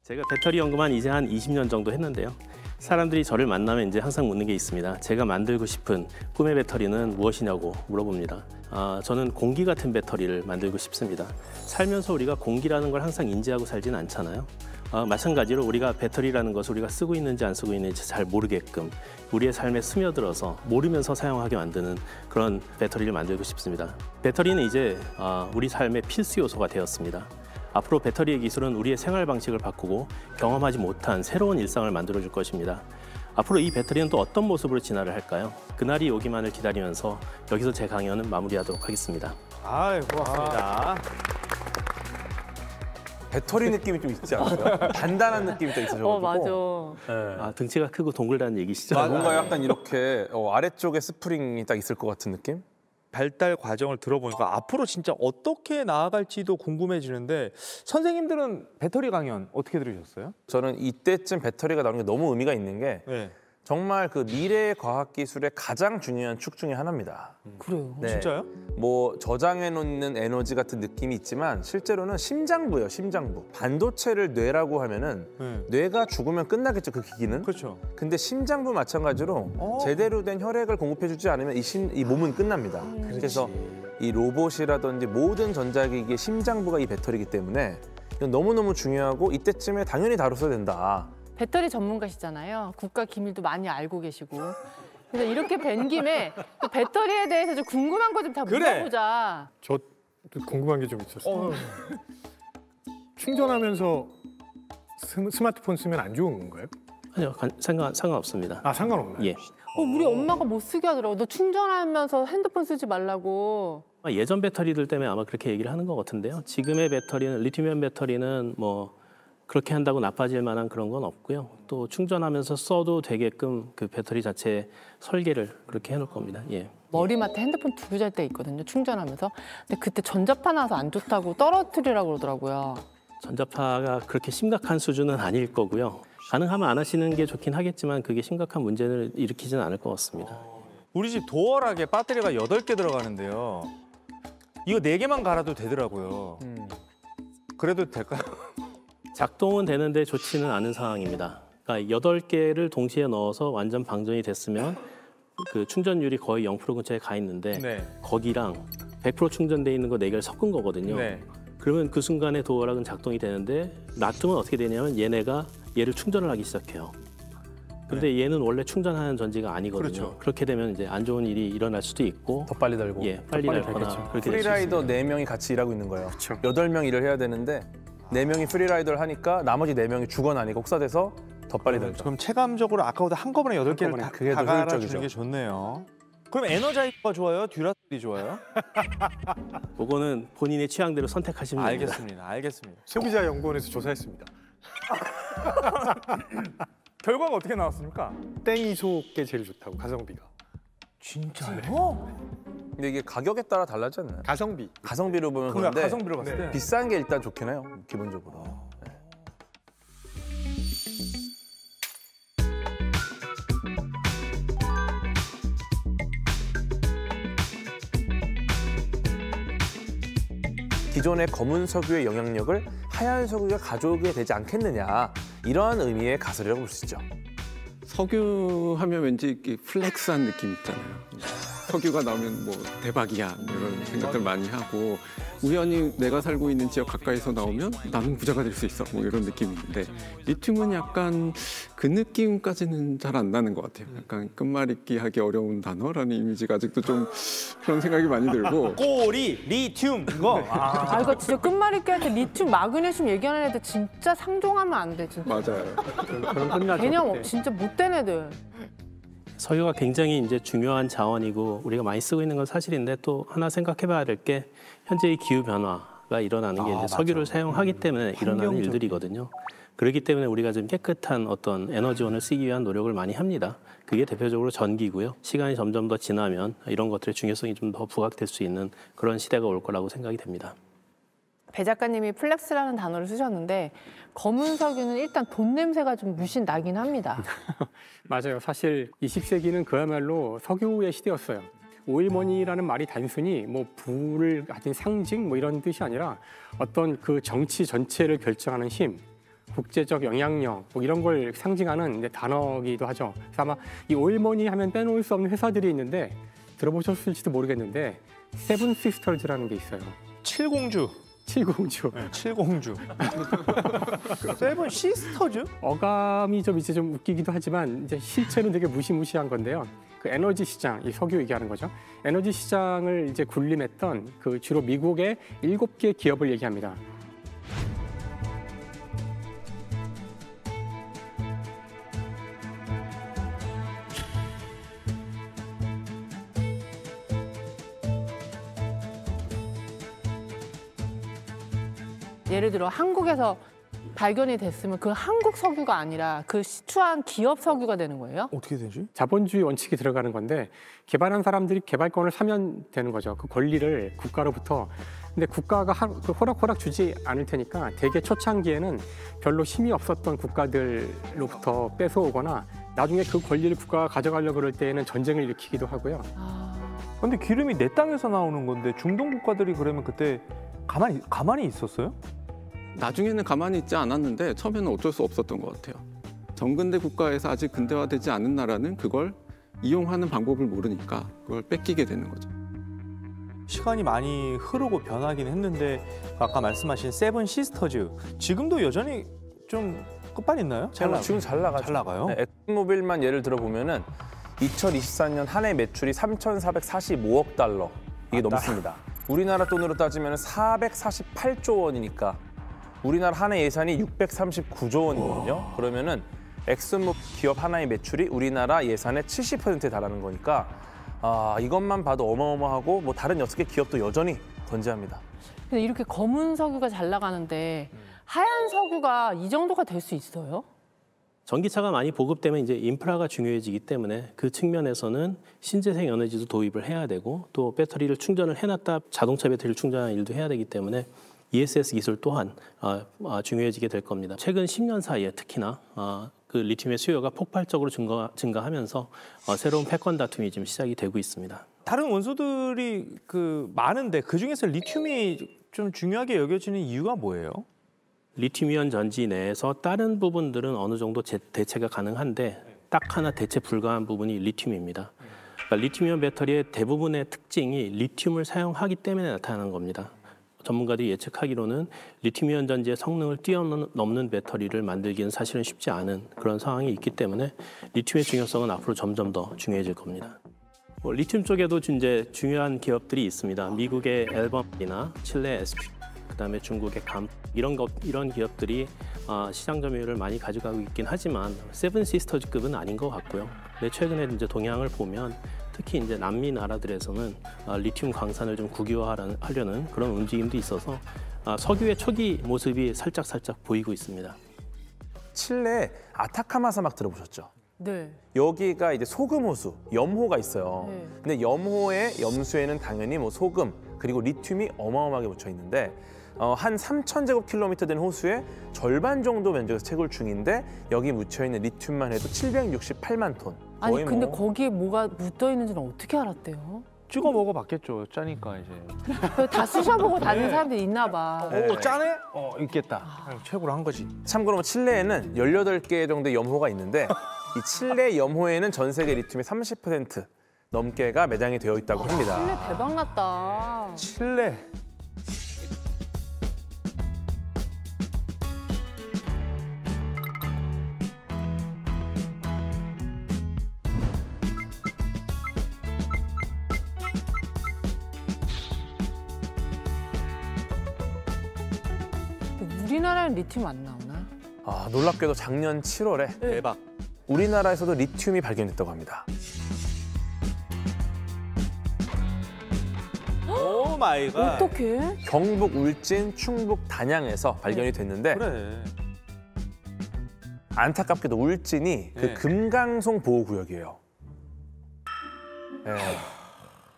제가 배터리 연구만 이제 한 20년 정도 했는데요. 사람들이 저를 만나면 이제 항상 묻는 게 있습니다. 제가 만들고 싶은 꿈의 배터리는 무엇이냐고 물어봅니다. 저는 공기 같은 배터리를 만들고 싶습니다. 살면서 우리가 공기라는 걸 항상 인지하고 살지는 않잖아요. 마찬가지로 우리가 배터리라는 것을 우리가 쓰고 있는지 안 쓰고 있는지 잘 모르게끔 우리의 삶에 스며들어서 모르면서 사용하게 만드는 그런 배터리를 만들고 싶습니다. 배터리는 이제 우리 삶의 필수 요소가 되었습니다. 앞으로 배터리의 기술은 우리의 생활 방식을 바꾸고 경험하지 못한 새로운 일상을 만들어줄 것입니다. 앞으로 이 배터리는 또 어떤 모습으로 진화를 할까요? 그날이 오기만을 기다리면서 여기서 제 강연은 마무리하도록 하겠습니다. 고맙습니다. 배터리 느낌이 좀 있지 않아요? 단단한 느낌이 좀 있어서. 맞아. 네. 등치가 크고 동글다는 얘기시죠? 뭔가 약간 이렇게 아래쪽에 스프링이 딱 있을 것 같은 느낌? 발달 과정을 들어보니까 앞으로 진짜 어떻게 나아갈지도 궁금해지는데 선생님들은 배터리 강연 어떻게 들으셨어요? 저는 이때쯤 배터리가 나오는 게 너무 의미가 있는 게 네. 정말 그 미래 과학 기술의 가장 중요한 축 중에 하나입니다. 그래요. 네. 진짜요? 뭐 저장해 놓는 에너지 같은 느낌이 있지만 실제로는 심장부예요, 심장부. 반도체를 뇌라고 하면은 뇌가 죽으면 끝나겠죠, 그 기기는. 그렇죠. 근데 심장부 마찬가지로 제대로 된 혈액을 공급해주지 않으면 이 몸은 끝납니다. 그래서 이 로봇이라든지 모든 전자기기의 심장부가 이 배터리이기 때문에 이건 너무너무 중요하고 이때쯤에 당연히 다뤘어야 된다. 배터리 전문가시잖아요. 국가 기밀도 많이 알고 계시고. 그래서 이렇게 뵌 김에 또 배터리에 대해서 좀 궁금한 거 좀 다 물어보자. 저 궁금한 게 좀 있었어요. 충전하면서 스마트폰 쓰면 안 좋은 건가요? 아니요, 상관없습니다. 상관없나요? 예. 우리 엄마가 못 쓰게 하더라고. 너 충전하면서 핸드폰 쓰지 말라고. 예전 배터리들 때문에 아마 그렇게 얘기를 하는 것 같은데요. 지금의 배터리는 리튬이온 배터리는 뭐 그렇게 한다고 나빠질 만한 그런 건 없고요. 또 충전하면서 써도 되게끔 그 배터리 자체의 설계를 그렇게 해놓을 겁니다. 예. 머리맡에 핸드폰 두고 잘 때 있거든요. 충전하면서. 근데 그때 전자파 나서 안 좋다고 떨어뜨리라고 그러더라고요. 전자파가 그렇게 심각한 수준은 아닐 거고요. 가능하면 안 하시는 게 좋긴 하겠지만 그게 심각한 문제를 일으키지는 않을 것 같습니다. 우리 집 도어락에 배터리가 8개 들어가는데요. 이거 4개만 갈아도 되더라고요. 그래도 될까요? 작동은 되는데 좋지는 않은 상황입니다. 그러니까 8개를 동시에 넣어서 완전 방전이 됐으면 그 충전율이 거의 0% 근처에 가 있는데 네. 거기랑 100% 충전돼 있는 거 4개를 섞은 거거든요. 네. 그러면 그 순간에 도어락은 작동이 되는데 놔두면 어떻게 되냐면 얘네가 얘를 충전을 하기 시작해요. 근데 얘는 원래 충전하는 전지가 아니거든요. 그렇죠. 그렇게 되면 이제 안 좋은 일이 일어날 수도 있고 더 빨리 달고. 예, 빨리 달거나 그렇게 될 수 프리라이더 있습니다. 4명이 같이 일하고 있는 거예요. 그렇죠. 8명 일을 해야 되는데 4명이 프리라이더를 하니까 나머지 4명이 죽어나 아니고 혹사돼서 더 빨리 달죠. 그럼 체감적으로 아까보다 한꺼번에 8개를 다 그게 더 갈아주는 효율적이죠. 게 좋네요. 그럼 에너자이저가 좋아요? 듀라셀이 좋아요? 그거는 본인의 취향대로 선택하시면 됩니다. 알겠습니다. 알겠습니다. 소비자연구원에서 조사했습니다. 결과가 어떻게 나왔습니까? 땡이소께 제일 좋다고, 가성비가. 진짜요? 근데 이게 가격에 따라 달라지 않나요? 가성비. 가성비로 보면 그러면 그런데 가성비로 봤을 때 비싼 게 일단 좋긴 해요, 기본적으로. 네. 기존의 검은 석유의 영향력을 하얀 석유가 가져오게 되지 않겠느냐, 이러한 의미의 가설이라고 볼 수 있죠. 석유 하면 왠지 이렇게 플렉스한 느낌 있잖아요. 석유가 나오면 뭐 대박이야 이런 생각들 많이 하고 우연히 내가 살고 있는 지역 가까이서 나오면 나는 부자가 될 수 있어 뭐 이런 느낌이 있는데 리튬은 약간 그 느낌까지는 잘 안 나는 것 같아요. 약간 끝말잇기 하기 어려운 단어라는 이미지가 아직도 좀 그런 생각이 많이 들고 꼬리, 리튬 이거 이거 진짜 끝말잇기 할 때 리튬, 마그네슘 얘기하는 애들 진짜 상종하면 안 돼, 진짜. 맞아요. 그런 끝나죠. 개념 진짜 못된 애들. 석유가 굉장히 이제 중요한 자원이고 우리가 많이 쓰고 있는 건 사실인데 또 하나 생각해봐야 될 게 현재의 기후 변화가 일어나는 게 이제 석유를 사용하기 때문에 일어나는 일들이거든요. 그렇기 때문에 우리가 좀 깨끗한 어떤 에너지원을 쓰기 위한 노력을 많이 합니다. 그게 대표적으로 전기고요. 시간이 점점 더 지나면 이런 것들의 중요성이 좀 더 부각될 수 있는 그런 시대가 올 거라고 생각이 됩니다. 배 작가님이 플렉스라는 단어를 쓰셨는데 검은 석유는 일단 돈 냄새가 좀 물씬 나긴 합니다. 맞아요. 사실 20세기는 그야말로 석유의 시대였어요. 오일머니라는 말이 단순히 뭐 부를 가진 상징 뭐 이런 뜻이 아니라 어떤 그 정치 전체를 결정하는 힘, 국제적 영향력 뭐 이런 걸 상징하는 이제 단어이기도 하죠. 그래서 아마 이 오일머니 하면 빼놓을 수 없는 회사들이 있는데 들어보셨을지도 모르겠는데 세븐 시스터즈라는 게 있어요. 칠공주. 칠공주. 네, 칠공주. 세븐 시스터즈? 어감이 좀 이제 좀 웃기기도 하지만 이제 실체는 되게 무시무시한 건데요. 그 에너지 시장, 이 석유 얘기하는 거죠. 에너지 시장을 이제 군림했던 그 주로 미국의 7개 기업을 얘기합니다. 예를 들어 한국에서 발견이 됐으면 그 한국 석유가 아니라 그 시추한 기업 석유가 되는 거예요? 어떻게 되지? 자본주의 원칙이 들어가는 건데 개발한 사람들이 개발권을 사면 되는 거죠. 그 권리를 국가로부터. 근데 국가가 그 호락호락 주지 않을 테니까 대개 초창기에는 별로 힘이 없었던 국가들로부터 뺏어오거나 나중에 그 권리를 국가가 가져가려고 그럴 때에는 전쟁을 일으키기도 하고요. 근데 기름이 내 땅에서 나오는 건데 중동 국가들이 그러면 그때 가만히 있었어요? 나중에는 가만히 있지 않았는데 처음에는 어쩔 수 없었던 것 같아요. 정근대 국가에서 아직 근대화되지 않은 나라는 그걸 이용하는 방법을 모르니까 그걸 뺏기게 되는 거죠. 시간이 많이 흐르고 변하긴 했는데 아까 말씀하신 세븐 시스터즈 지금도 여전히 좀 끝발 있나요? 지금 잘 나가죠. 잘 나가요? 네, 엑슨모빌만 예를 들어보면은 2024년 한 해 매출이 3,445억 달러 이게 넘습니다. 우리나라 돈으로 따지면 448조 원이니까 우리나라 한 해 예산이 639조 원이거든요. 그러면은 엑슨모빌 기업 하나의 매출이 우리나라 예산의 70%에 달하는 거니까 이것만 봐도 어마어마하고 뭐 다른 6개 기업도 여전히 건재합니다. 근데 이렇게 검은 석유가 잘 나가는데 하얀 석유가 이 정도가 될 수 있어요? 전기차가 많이 보급되면 이제 인프라가 중요해지기 때문에 그 측면에서는 신재생 에너지도 도입을 해야 되고 또 배터리를 충전을 해놨다 자동차 배터리를 충전하는 일도 해야 되기 때문에 ESS 기술 또한 중요해지게 될 겁니다. 최근 10년 사이에 특히나 그 리튬의 수요가 폭발적으로 증가하면서 새로운 패권 다툼이 지금 시작이 되고 있습니다. 다른 원소들이 많은데 그 중에서 리튬이 좀 중요하게 여겨지는 이유가 뭐예요? 리튬이온 전지 내에서 다른 부분들은 어느 정도 대체가 가능한데 딱 하나 대체 불가한 부분이 리튬입니다. 그러니까 리튬이온 배터리의 대부분의 특징이 리튬을 사용하기 때문에 나타나는 겁니다. 전문가들이 예측하기로는 리튬이온 전지의 성능을 뛰어넘는 배터리를 만들기는 사실은 쉽지 않은 그런 상황이 있기 때문에 리튬의 중요성은 앞으로 점점 더 중요해질 겁니다. 리튬 쪽에도 이제 중요한 기업들이 있습니다. 미국의 앨범이나 칠레 SP, 그다음에 중국의 감 이런 기업들이 시장 점유율을 많이 가져가고 있긴 하지만 세븐 시스터즈급은 아닌 것 같고요. 근데 최근에 이제 동향을 보면 특히 이제 남미 나라들에서는 리튬 광산을 좀 국유화하려는 그런 움직임도 있어서 석유의 초기 모습이 살짝 보이고 있습니다. 칠레 아타카마 사막 들어보셨죠? 네. 여기가 이제 소금 호수, 염호가 있어요. 네. 근데 염호의 염수에는 당연히 뭐 소금 그리고 리튬이 어마어마하게 묻혀 있는데 한 3,000제곱킬로미터 되는 호수의 절반 정도 면적에서 채굴 중인데 여기 묻혀 있는 리튬만 해도 768만 톤. 아니 근데 거기에 뭐가 묻어 있는지는 어떻게 알았대요? 찍어 먹어봤겠죠. 짜니까 이제. 다 쑤셔보고 다니는 사람들이 있나 봐. 짜네? 있겠다. 최고로 한 거지. 참고로 칠레에는 18개 정도의 염호가 있는데 이 칠레 염호에는 전 세계 리튬의 30% 넘게가 매장이 되어 있다고 합니다. 칠레 대박 났다. 칠레. 우리나라는 리튬 안 나오나? 놀랍게도 작년 7월에 대박. 우리나라에서도 리튬이 발견됐다고 합니다. 오 마이 갓. 어떡해? 경북 울진, 충북 단양에서 발견이 됐는데 그래. 안타깝게도 울진이 그 네. 금강송 보호구역이에요. 네.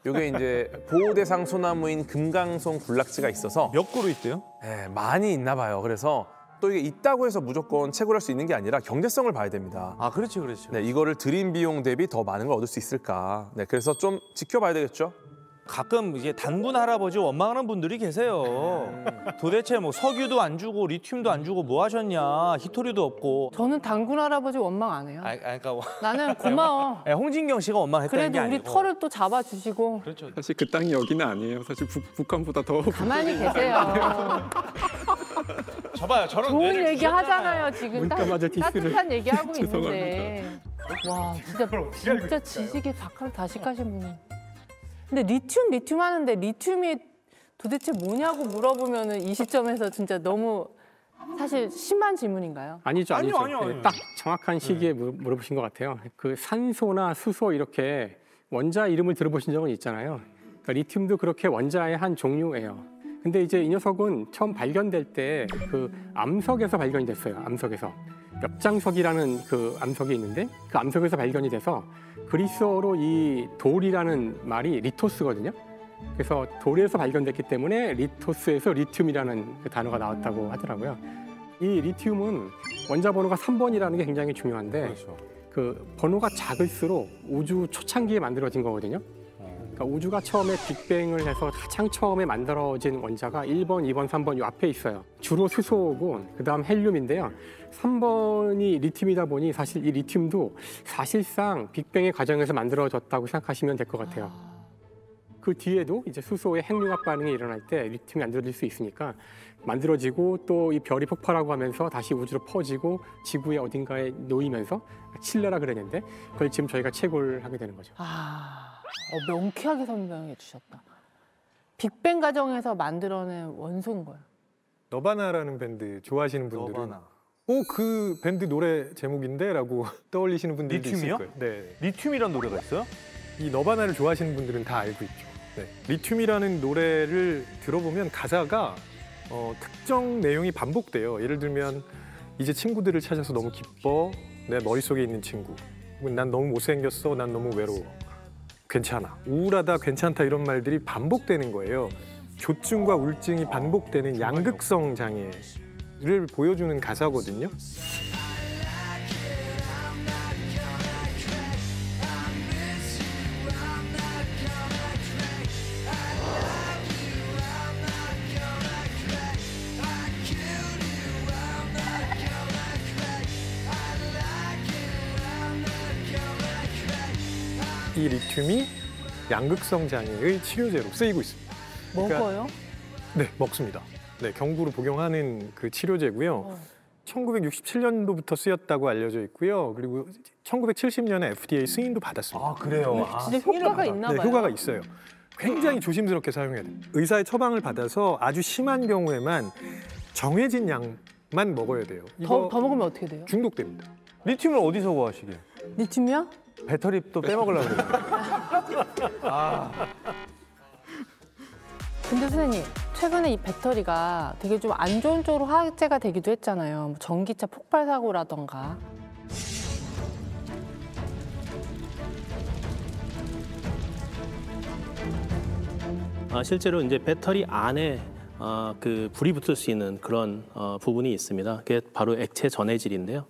이게 이제 보호대상 소나무인 금강송 군락지가 있어서 몇 그루 있대요? 네, 많이 있나 봐요. 그래서 또 이게 있다고 해서 무조건 채굴할 수 있는 게 아니라 경제성을 봐야 됩니다. 그렇지. 네, 이거를 들인 비용 대비 더 많은 걸 얻을 수 있을까? 네, 그래서 좀 지켜봐야 되겠죠. 가끔 이게 단군 할아버지 원망하는 분들이 계세요. 도대체 뭐 석유도 안 주고 리튬도 안 주고 뭐 하셨냐, 히토리도 없고. 저는 당군 할아버지 원망 안 해요. 그러니까 나는 고마워. 홍진경 씨가 원망했다는 게 그래도 우리 아니고. 터를 또 잡아주시고. 그렇죠. 사실 그 땅이 여기는 아니에요. 사실 북한보다 더 가만히 계세요. 저봐요, 저런 좋은 얘기 하잖아요. 지금 문자 맞을 티스를. 따뜻한 얘기 하고 죄송합니다. 있는데. 와, 진짜 지식에 박하를 다시 까신 분이. 근데 리튬 하는데 리튬이 도대체 뭐냐고 물어보면은 이 시점에서 진짜 너무 사실 심한 질문인가요? 아니죠. 아니요. 네, 딱 정확한 시기에 물어보신 것 같아요. 그 산소나 수소 이렇게 원자 이름을 들어보신 적은 있잖아요. 그러니까 리튬도 그렇게 원자의 한 종류예요. 근데 이제 이 녀석은 처음 발견될 때 그 암석에서 발견이 됐어요. 암석에서. 엽장석이라는 그 암석이 있는데 그 암석에서 발견이 돼서 그리스어로 이 돌이라는 말이 리토스거든요. 그래서 돌에서 발견됐기 때문에 리토스에서 리튬이라는 그 단어가 나왔다고 하더라고요. 이 리튬은 원자 번호가 3번이라는 게 굉장히 중요한데 그렇죠. 그 번호가 작을수록 우주 초창기에 만들어진 거거든요. 그러니까 우주가 처음에 빅뱅을 해서 가장 처음에 만들어진 원자가 1번, 2번, 3번 이 앞에 있어요. 주로 수소고 그다음 헬륨인데요. 3번이 리튬이다 보니 사실 이 리튬도 사실상 빅뱅의 과정에서 만들어졌다고 생각하시면 될 것 같아요. 그 뒤에도 이제 수소의 핵융합 반응이 일어날 때 리튬이 만들어질 수 있으니까 만들어지고 또 이 별이 폭발하고 하면서 다시 우주로 퍼지고 지구의 어딘가에 놓이면서 칠레라 그랬는데 그걸 지금 저희가 채굴하게 되는 거죠. 명쾌하게 설명해 주셨다. 빅뱅 과정에서 만들어낸 원소인 거예요. 너바나라는 밴드 좋아하시는 분들은 너바나. 그 밴드 노래 제목인데 라고 떠올리시는 분들도 리튬이요? 있을 거예요. 네. 리튬이란 노래가 있어요? 이 너바나를 좋아하시는 분들은 다 알고 있죠. 네. 리튬이라는 노래를 들어보면 가사가 특정 내용이 반복돼요. 예를 들면 이제 친구들을 찾아서 너무 기뻐, 내 머릿속에 있는 친구. 혹은 난 너무 못생겼어, 난 너무 외로워. 괜찮아, 우울하다, 괜찮다 이런 말들이 반복되는 거예요. 조증과 우울증이 반복되는 양극성 장애를 보여주는 가사거든요. 이 리튬이 양극성 장애의 치료제로 쓰이고 있습니다. 먹어요? 네, 먹습니다. 네, 경구로 복용하는 그 치료제고요. 1967년도부터 쓰였다고 알려져 있고요. 그리고 1970년에 FDA 승인도 받았습니다. 아, 그래요? 진짜 효과가 있나 봐요. 네, 효과가 있어요. 굉장히 조심스럽게 사용해야 돼요. 의사의 처방을 받아서 아주 심한 경우에만 정해진 양만 먹어야 돼요. 더 먹으면 어떻게 돼요? 중독됩니다. 리튬을 어디서 구하시게? 리튬이요? 배터리 또 빼먹으려고 그래요. 근데 선생님, 최근에 이 배터리가 되게 좀 안 좋은 쪽으로 화제가 되기도 했잖아요. 뭐 전기차 폭발 사고라던가. 실제로 이제 배터리 안에 그 불이 붙을 수 있는 그런 부분이 있습니다. 그게 바로 액체 전해질인데요.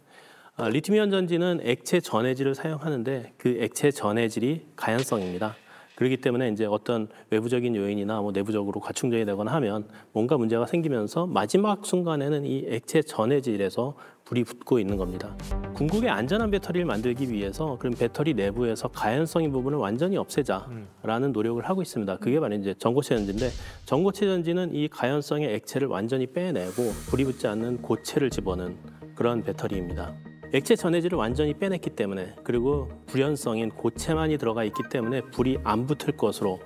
리튬이온 전지는 액체 전해질을 사용하는데 그 액체 전해질이 가연성입니다. 그렇기 때문에 이제 어떤 외부적인 요인이나 뭐 내부적으로 과충전이 되거나 하면 뭔가 문제가 생기면서 마지막 순간에는 이 액체 전해질에서 불이 붙고 있는 겁니다. 궁극의 안전한 배터리를 만들기 위해서 그럼 배터리 내부에서 가연성인 부분을 완전히 없애자라는 노력을 하고 있습니다. 그게 바로 이제 전고체 전지인데 전고체 전지는 이 가연성의 액체를 완전히 빼내고 불이 붙지 않는 고체를 집어넣은 그런 배터리입니다. 액체 전해질을 완전히 빼냈기 때문에 그리고 불연성인 고체만이 들어가 있기 때문에 불이 안 붙을 것으로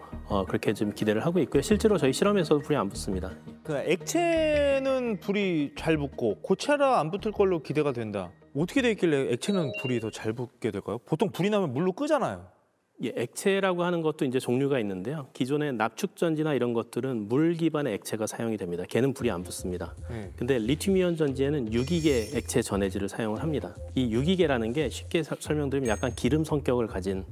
그렇게 좀 기대를 하고 있고요. 실제로 저희 실험에서도 불이 안 붙습니다. 그 액체는 불이 잘 붙고 고체라 안 붙을 걸로 기대가 된다. 어떻게 돼 있길래 액체는 불이 더 잘 붙게 될까요? 보통 불이 나면 물로 끄잖아요. 예, 액체라고 하는 것도 이제 종류가 있는데요. 기존의 납축전지나 이런 것들은 물 기반의 액체가 사용이 됩니다. 걔는 불이 안 붙습니다. 근데 리튬이온 전지에는 유기계 액체 전해질을 사용을 합니다. 이 유기계라는 게 쉽게 설명드리면 약간 기름 성격을 가진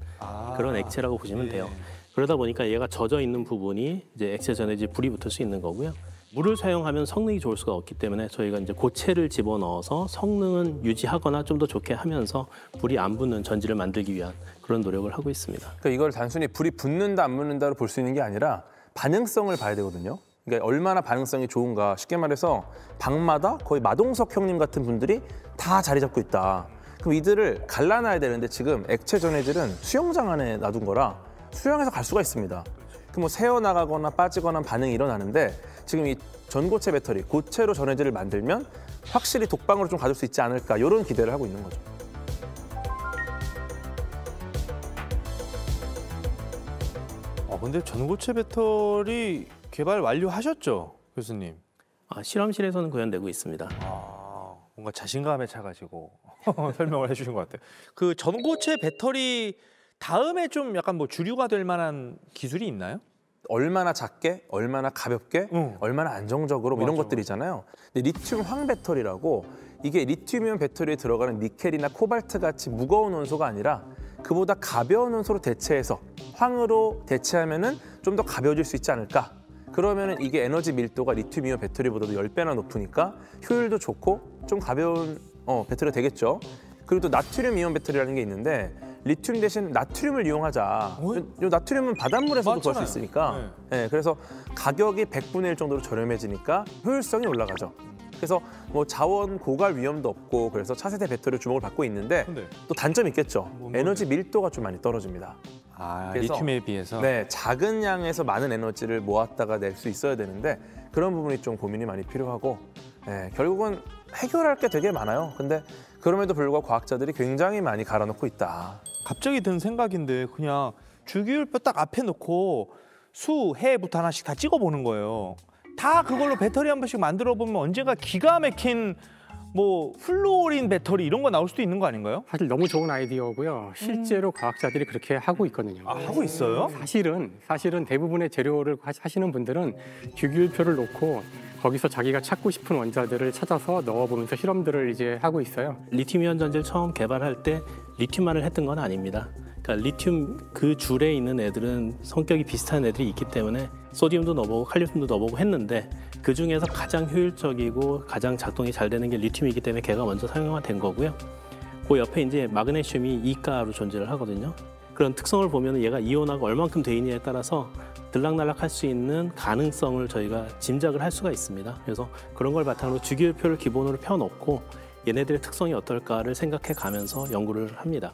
그런 액체라고 보시면 돼요. 그러다 보니까 얘가 젖어 있는 부분이 이제 액체 전해질 불이 붙을 수 있는 거고요. 물을 사용하면 성능이 좋을 수가 없기 때문에 저희가 이제 고체를 집어넣어서 성능은 유지하거나 좀 더 좋게 하면서 불이 안 붙는 전지를 만들기 위한 그런 노력을 하고 있습니다. 그러니까 이걸 단순히 불이 붙는다 안 붙는다로 볼 수 있는 게 아니라 반응성을 봐야 되거든요. 그러니까 얼마나 반응성이 좋은가. 쉽게 말해서 방마다 거의 마동석 형님 같은 분들이 다 자리 잡고 있다. 그럼 이들을 갈라놔야 되는데 지금 액체 전해질은 수영장 안에 놔둔 거라 수영해서 갈 수가 있습니다. 그 뭐 새어나가거나 빠지거나 반응이 일어나는데 지금 이 전고체 배터리, 고체로 전해질을 만들면 확실히 독방으로 좀 가줄 수 있지 않을까 이런 기대를 하고 있는 거죠. 근데 전고체 배터리 개발 완료하셨죠, 교수님? 실험실에서는 구현되고 있습니다. 뭔가 자신감에 차가지고 설명을 해주신 것 같아요. 그 전고체 배터리 다음에 좀 약간 뭐 주류가 될 만한 기술이 있나요? 얼마나 작게, 얼마나 가볍게, 얼마나 안정적으로 뭐 이런 것들이잖아요. 근데 리튬 황 배터리라고 이게 리튬이온 배터리에 들어가는 니켈이나 코발트 같이 무거운 원소가 아니라 그보다 가벼운 원소로 대체해서 황으로 대체하면은 좀 더 가벼워질 수 있지 않을까. 그러면은 이게 에너지 밀도가 리튬이온 배터리보다도 10배나 높으니까 효율도 좋고 좀 가벼운 배터리가 되겠죠. 그리고 또 나트륨 이온 배터리라는 게 있는데 리튬 대신 나트륨을 이용하자. 이 나트륨은 바닷물에서도 구할 수 있으니까. 네, 그래서 가격이 100분의 1 정도로 저렴해지니까 효율성이 올라가죠. 그래서 뭐 자원 고갈 위험도 없고 그래서 차세대 배터리 주목을 받고 있는데 또 단점이 있겠죠. 에너지 밀도가 좀 많이 떨어집니다. 그래서, 리튬에 비해서? 네, 작은 양에서 많은 에너지를 모았다가 낼 수 있어야 되는데 그런 부분이 좀 고민이 많이 필요하고 결국은 해결할 게 되게 많아요. 근데 그럼에도 불구하고 과학자들이 굉장히 많이 갈아놓고 있다. 갑자기 든 생각인데 그냥 주기율표 딱 앞에 놓고 수, 해부터 하나씩 다 찍어보는 거예요. 다 그걸로 배터리 한 번씩 만들어 보면 언젠가 기가 막힌 뭐 플루오린 배터리 이런 거 나올 수도 있는 거 아닌가요? 사실 너무 좋은 아이디어고요. 실제로 과학자들이 그렇게 하고 있거든요. 하고 있어요? 사실은 대부분의 재료를 하시는 분들은 주기율표를 놓고 거기서 자기가 찾고 싶은 원자들을 찾아서 넣어보면서 실험들을 이제 하고 있어요. 리튬이온 전지를 처음 개발할 때 리튬만을 했던 건 아닙니다. 그러니까 리튬 그 줄에 있는 애들은 성격이 비슷한 애들이 있기 때문에 소디움도 넣어보고 칼륨도 넣어보고 했는데 그 중에서 가장 효율적이고 가장 작동이 잘 되는 게 리튬이기 때문에 걔가 먼저 사용된 거고요. 그 옆에 이제 마그네슘이 이가로 존재를 하거든요. 그런 특성을 보면 얘가 이온화가 얼만큼 돼 있느냐에 따라서 들락날락할 수 있는 가능성을 저희가 짐작을 할 수가 있습니다. 그래서 그런 걸 바탕으로 주기율표를 기본으로 펴놓고 얘네들의 특성이 어떨까를 생각해 가면서 연구를 합니다.